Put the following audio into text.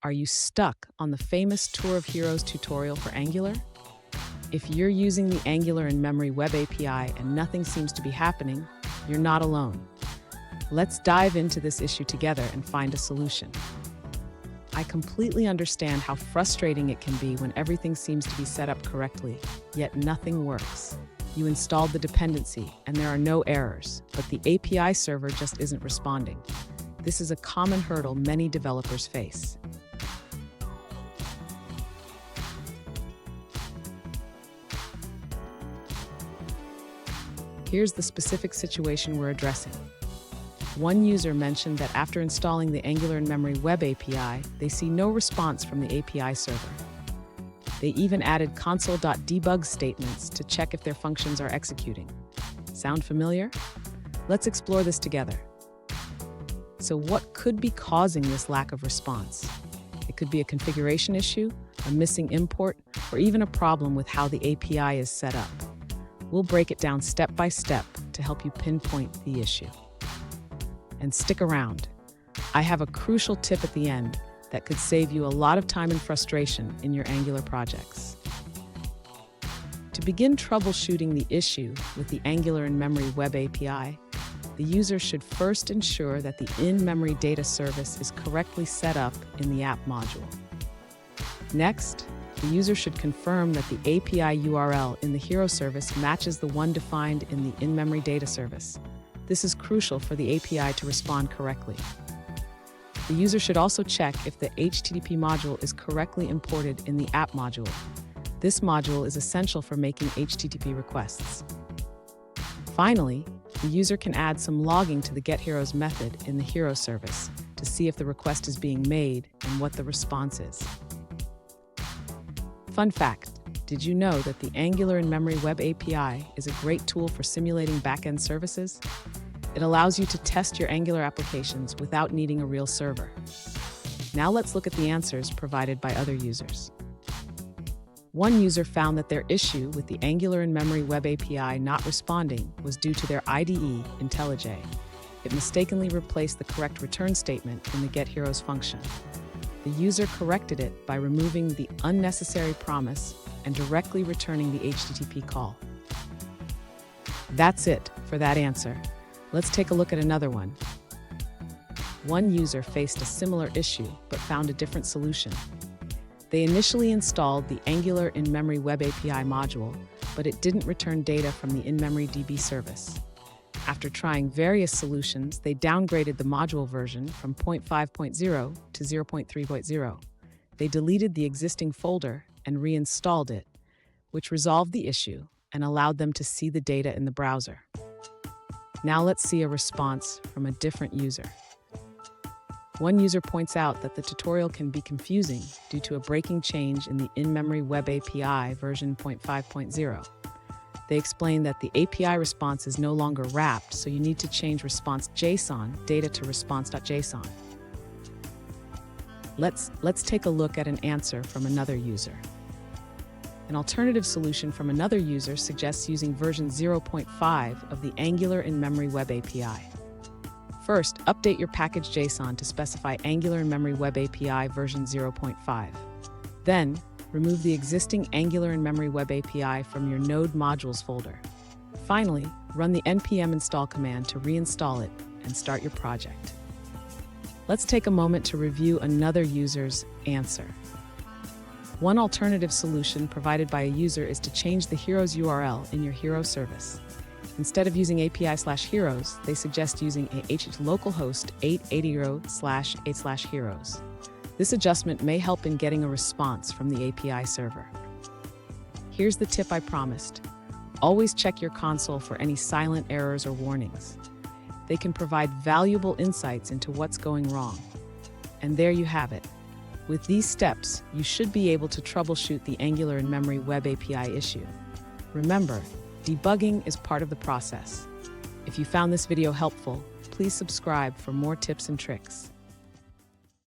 Are you stuck on the famous Tour of Heroes tutorial for Angular? If you're using the Angular in-memory web API and nothing seems to be happening, you're not alone. Let's dive into this issue together and find a solution. I completely understand how frustrating it can be when everything seems to be set up correctly, yet nothing works. You installed the dependency and there are no errors, but the API server just isn't responding. This is a common hurdle many developers face. Here's the specific situation we're addressing. One user mentioned that after installing the Angular in-memory web API, they see no response from the API server. They even added console.debug statements to check if their functions are executing. Sound familiar? Let's explore this together. So what could be causing this lack of response? It could be a configuration issue, a missing import, or even a problem with how the API is set up. We'll break it down step by step to help you pinpoint the issue. And stick around. I have a crucial tip at the end that could save you a lot of time and frustration in your Angular projects. To begin troubleshooting the issue with the Angular in-memory web API, the user should first ensure that the in-memory data service is correctly set up in the app module. Next, the user should confirm that the API URL in the hero service matches the one defined in the in-memory data service. This is crucial for the API to respond correctly. The user should also check if the HTTP module is correctly imported in the app module. This module is essential for making HTTP requests. Finally, the user can add some logging to the getHeroes method in the hero service to see if the request is being made and what the response is. Fun fact, did you know that the Angular in-memory web API is a great tool for simulating back-end services? It allows you to test your Angular applications without needing a real server. Now let's look at the answers provided by other users. One user found that their issue with the Angular in-memory web API not responding was due to their IDE, IntelliJ. It mistakenly replaced the correct return statement in the getHeroes function. The user corrected it by removing the unnecessary promise and directly returning the HTTP call. That's it for that answer. Let's take a look at another one. One user faced a similar issue but found a different solution. They initially installed the Angular in-memory web API module, but it didn't return data from the in-memory DB service. After trying various solutions, they downgraded the module version from 0.5.0 to 0.3.0. They deleted the existing folder and reinstalled it, which resolved the issue and allowed them to see the data in the browser. Now let's see a response from a different user. One user points out that the tutorial can be confusing due to a breaking change in the in-memory web API version 0.5.0. They explain that the API response is no longer wrapped, so you need to change response.json data to response.json. Let's take a look at an answer from another user. An alternative solution from another user suggests using version 0.5 of the Angular in-memory web API. First, update your package.json to specify Angular in-memory web API version 0.5. Then, remove the existing Angular in-memory web API from your node modules folder. Finally, run the npm install command to reinstall it and start your project. Let's take a moment to review another user's answer. One alternative solution provided by a user is to change the heroes URL in your hero service. Instead of using API/heroes, they suggest using a localhost 880/8/heroes. This adjustment may help in getting a response from the API server. Here's the tip I promised. Always check your console for any silent errors or warnings. They can provide valuable insights into what's going wrong. And there you have it. With these steps, you should be able to troubleshoot the Angular in-memory web API issue. Remember, debugging is part of the process. If you found this video helpful, please subscribe for more tips and tricks.